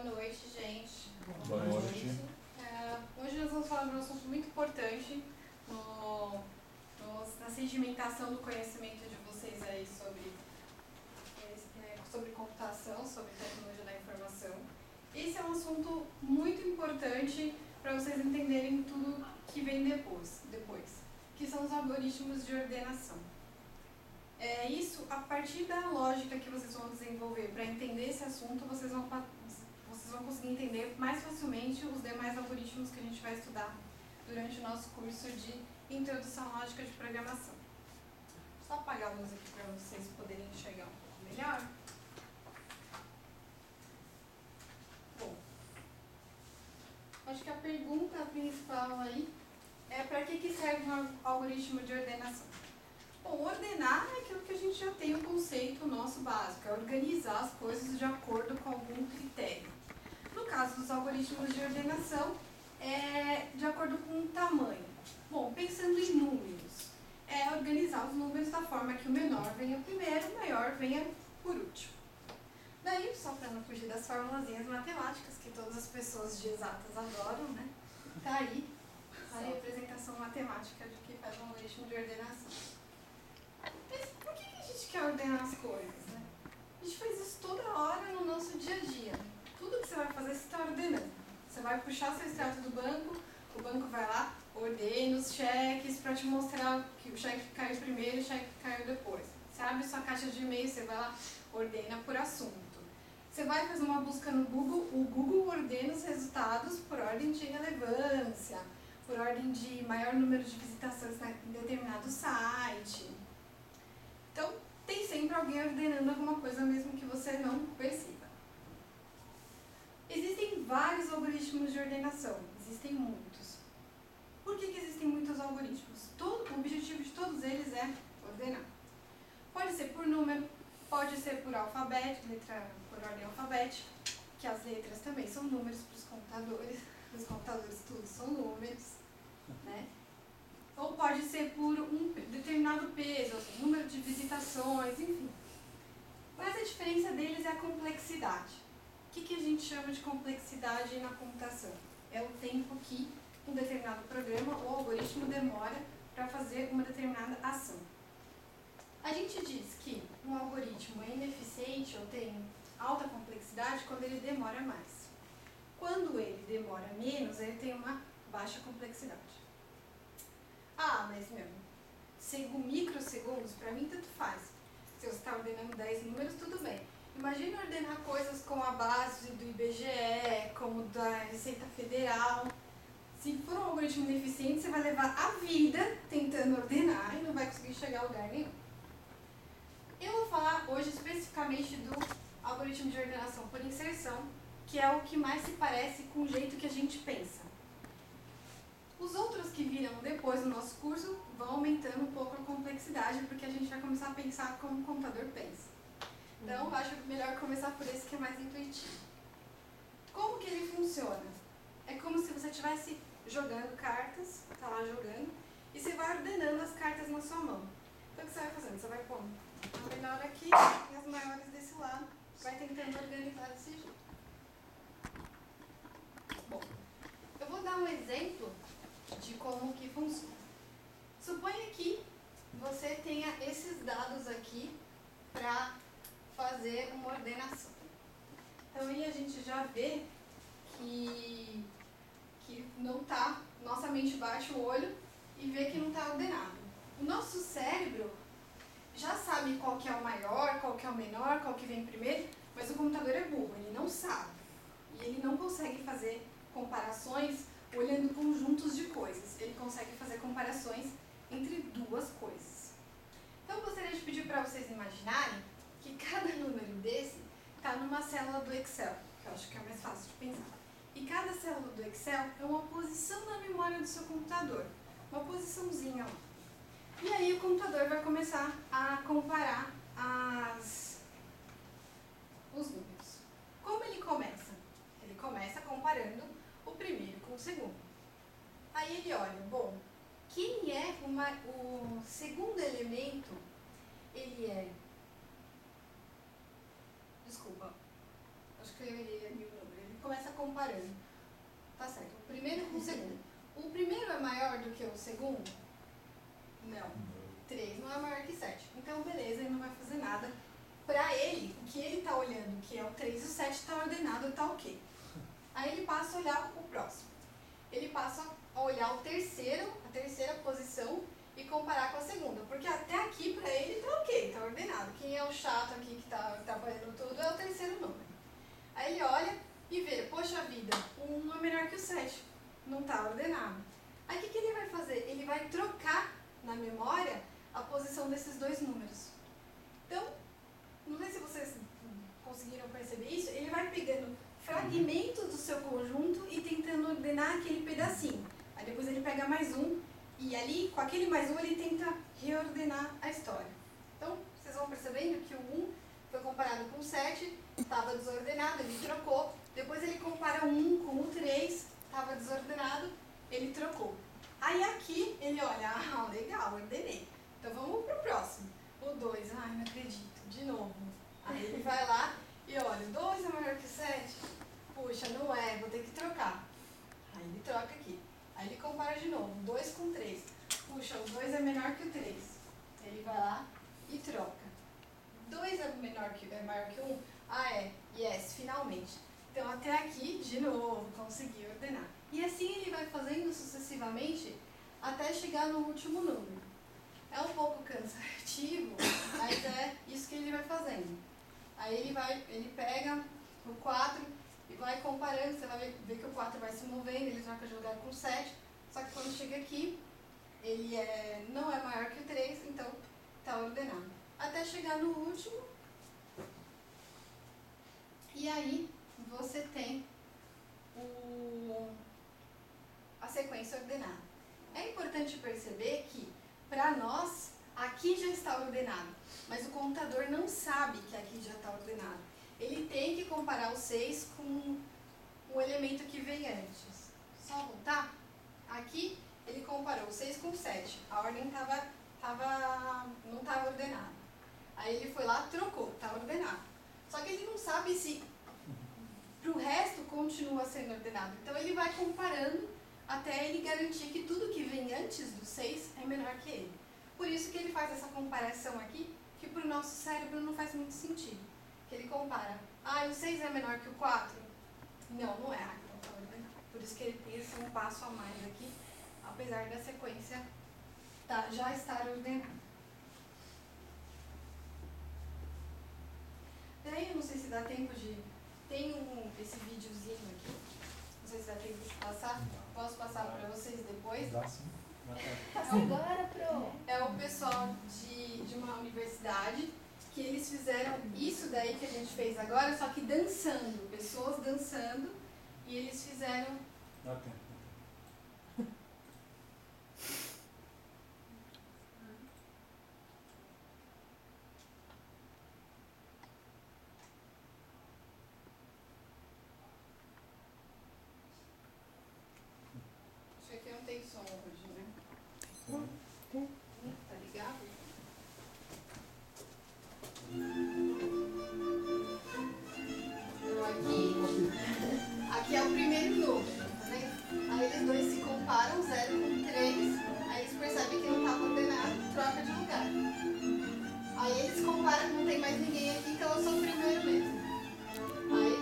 Boa noite, gente. Boa noite. Hoje nós vamos falar de um assunto muito importante na sedimentação do conhecimento de vocês aí sobre computação, sobre tecnologia da informação. Esse é um assunto muito importante para vocês entenderem tudo que vem depois, que são os algoritmos de ordenação. Isso, a partir da lógica que vocês vão desenvolver para entender esse assunto, vocês vão conseguir entender mais facilmente os demais algoritmos que a gente vai estudar durante o nosso curso de Introdução à Lógica de Programação. Só apagar a luz aqui para vocês poderem enxergar um pouco melhor. Bom, acho que a pergunta principal aí é para que serve um algoritmo de ordenação? Bom, ordenar é aquilo que a gente já tem o conceito nosso básico, é organizar as coisas de acordo com algum critério. No caso dos algoritmos de ordenação, é de acordo com o tamanho. Bom, pensando em números, é organizar os números da forma que o menor venha primeiro, o maior venha por último. Daí, só para não fugir das formulazinhas matemáticas, que todas as pessoas de exatas adoram, né? Tá aí a representação matemática de que faz um algoritmo de ordenação. Mas por que a gente quer ordenar as coisas, né? A gente faz isso toda hora no nosso dia a dia. Tudo que você vai fazer, você está ordenando. Você vai puxar seu extrato do banco, o banco vai lá, ordena os cheques para te mostrar que o cheque caiu primeiro e o cheque caiu depois. Você abre sua caixa de e-mail, você vai lá, ordena por assunto. Você vai fazer uma busca no Google, o Google ordena os resultados por ordem de relevância, por ordem de maior número de visitações em determinado site. Então, tem sempre alguém ordenando alguma coisa mesmo que você não perceba. Existem vários algoritmos de ordenação, existem muitos. Por que existem muitos algoritmos? O objetivo de todos eles é ordenar. Pode ser por número, pode ser por alfabeto, por ordem alfabética, que as letras também são números para os computadores tudo são números, né? Ou pode ser por um determinado peso, assim, número de visitações, enfim. Mas a diferença deles é a complexidade. O que a gente chama de complexidade na computação? É o tempo que um determinado programa ou algoritmo demora para fazer uma determinada ação. A gente diz que um algoritmo é ineficiente ou tem alta complexidade quando ele demora mais. Quando ele demora menos, ele tem uma baixa complexidade. Ah, mas microsegundos, para mim tanto faz. Se você está ordenando 10 números, tudo bem. Imagina ordenar coisas como a base do IBGE, como da Receita Federal. Se for um algoritmo ineficiente, você vai levar a vida tentando ordenar e não vai conseguir chegar a lugar nenhum. Eu vou falar hoje especificamente do algoritmo de ordenação por inserção, que é o que mais se parece com o jeito que a gente pensa. Os outros que viram depois do nosso curso vão aumentando um pouco a complexidade, porque a gente vai começar a pensar como o computador pensa. Então, eu acho melhor começar por esse que é mais intuitivo. Como que ele funciona? É como se você estivesse jogando cartas, está lá jogando, e você vai ordenando as cartas na sua mão. Então, o que você vai fazendo? Você vai pondo a menor aqui e as maiores desse lado, vai tentando organizar desse jeito. Bom, eu vou dar um exemplo de como que funciona. Suponha que você tenha esses dados aqui para fazer uma ordenação. Então aí a gente já vê que não está, nossa mente bate o olho e vê que não está ordenado. O nosso cérebro já sabe qual que é o maior, qual que é o menor, qual que vem primeiro, mas o computador é burro, ele não sabe. E ele não consegue fazer comparações olhando conjuntos de coisas. Ele consegue fazer comparações entre duas coisas. Então eu gostaria de pedir para vocês imaginarem que cada número desse está numa célula do Excel, que eu acho que é mais fácil de pensar. E cada célula do Excel é uma posição na memória do seu computador, uma posiçãozinha lá. E aí o computador vai começar a comparar os números. Como ele começa? Ele começa comparando o primeiro com o segundo. Aí ele olha, bom, quem é o segundo elemento? Ele é... Desculpa, acho que eu errei ali o número. Ele comparando. Tá certo. O primeiro com o segundo. O primeiro é maior do que o segundo? Não. 3 não é maior que 7. Então, beleza, ele não vai fazer nada. Pra ele, o que ele tá olhando, que é o 3 e o 7, tá ordenado, tá ok. Aí ele passa a olhar o próximo. Ele passa a olhar a terceira posição e comparar com a segunda. Porque até aqui, pra ele, tá ok, tá ordenado. Quem é o chato aqui que tá trabalhando tudo é o terceiro número. Aí ele olha e vê, poxa vida, o 1 é menor que o 7. Não tá ordenado. Aí o que ele vai fazer? Ele vai trocar na memória a posição desses dois números. Então, não sei se vocês conseguiram perceber isso, ele vai pegando fragmentos do seu conjunto e tentando ordenar aquele pedacinho. Aí depois ele pega mais um e ali, com aquele mais um, ele tenta reordenar a história. Então, vocês vão percebendo que o 1 foi comparado com o 7, estava desordenado, ele trocou. Depois ele compara o 1 com o 3, estava desordenado, ele trocou. Aí aqui ele olha, legal, ordenei. Então vamos pro próximo. O 2, não acredito, de novo. Aí ele vai lá e olha, o 2 é maior que o 7? Puxa, não é, vou ter que trocar. Aí ele troca aqui. Aí ele compara de novo, 2 com 3. Puxa, o 2 é menor que o 3. Ele vai lá e troca. 2 é maior que 1? Yes, finalmente. Então até aqui, de novo, consegui ordenar. E assim ele vai fazendo sucessivamente até chegar no último número. É um pouco cansativo, mas é isso que ele vai fazendo. Aí ele pega o 4 e vai comparando, você vai ver que o 4 vai se movendo, ele troca de lugar com o 7, só que quando chega aqui, ele não é maior que o 3, então está ordenado. Até chegar no último, e aí você tem a sequência ordenada. É importante perceber que, para nós, aqui já está ordenado, mas o computador não sabe que aqui já está ordenado. Ele tem que comparar o 6 com o elemento que veio antes. Só voltar. Aqui, ele comparou o 6 com o 7. A ordem não estava ordenada. Aí ele foi lá, trocou, está ordenado. Só que ele não sabe se para o resto continua sendo ordenado. Então ele vai comparando até ele garantir que tudo que vem antes do 6 é menor que ele. Por isso que ele faz essa comparação aqui, que para o nosso cérebro não faz muito sentido. Que ele compara, o 6 é menor que o 4? Não, não é. Então está ordenado. Por isso que ele tem esse um passo a mais aqui, apesar da sequência já estar ordenada. Daí eu não sei se dá tempo de... Tem esse videozinho aqui, não sei se dá tempo de passar. Posso passar para vocês depois? Dá sim. Agora, Pro. É o pessoal de uma universidade que eles fizeram isso daí que a gente fez agora, só que dançando, pessoas dançando, e eles fizeram... Dá tempo. Isso aqui não tem som hoje, né? Tá ligado? Então aqui é o primeiro número, tá vendo? Aí eles dois se comparam, 0 com 3, aí eles percebem que não está ordenado, troca de lugar. Aí eles comparam que não tem mais ninguém aqui, então eu sou o primeiro mesmo. Aí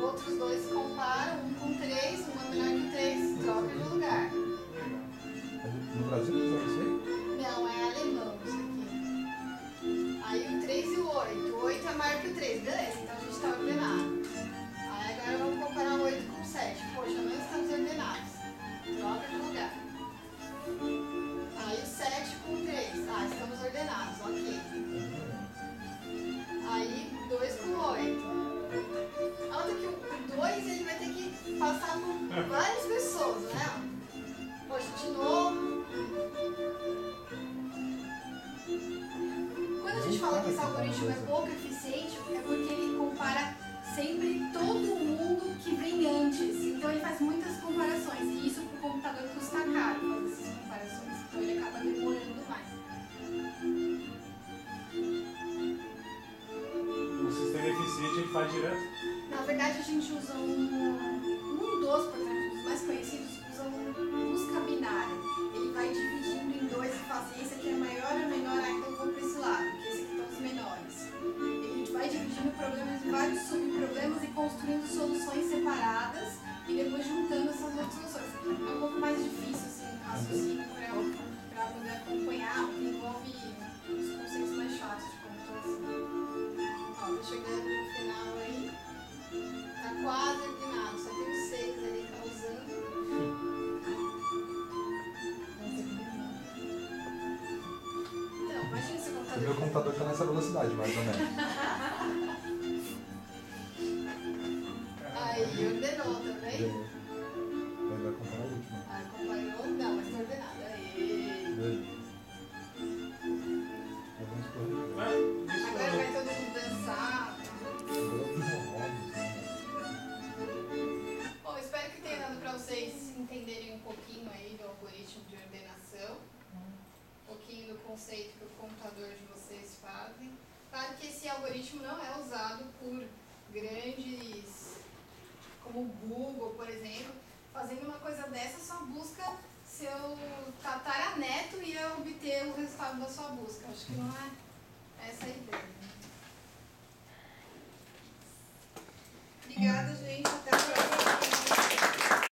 outros dois comparam, 1 com 3, um é menor que 3, troca de lugar. No Brasil fizeram isso aí? Não, é alemão isso aqui. Aí o 3 e o 8. O 8 é maior que o 3, beleza, então a gente está ordenado. Aí agora vamos comparar o 8 com o 7. Poxa, não estamos ordenados. Troca de lugar. Aí o 7 com o 3. Estamos ordenados, ok. Aí 2 com o 8. Nota que o 2 ele vai ter que passar por várias pessoas, né? Poxa, de novo. Quando a gente fala que esse algoritmo é pouco eficiente, é porque ele compara sempre todo mundo que vem antes. Então ele faz muitas comparações. E isso para o computador custa caro fazer essas comparações. Então ele acaba demorando mais. O sistema eficiente ele faz direto? Na verdade a gente usa um velocidade, mais ou menos. Aí ordenou também. Ele vai comparar o último. Acompanhou? Não, mas tá ordenado. Aí. Vamos correr. Agora vai todo mundo dançar. Bom, espero que tenha dado para vocês entenderem um pouquinho aí do algoritmo de ordenação, um pouquinho do conceito que o computador de vocês fazem. Claro que esse algoritmo não é usado por grandes, como o Google, por exemplo. Fazendo uma coisa dessa, sua busca, seu tataraneto ia obter o resultado da sua busca. Acho que não é essa a ideia. Obrigada, gente.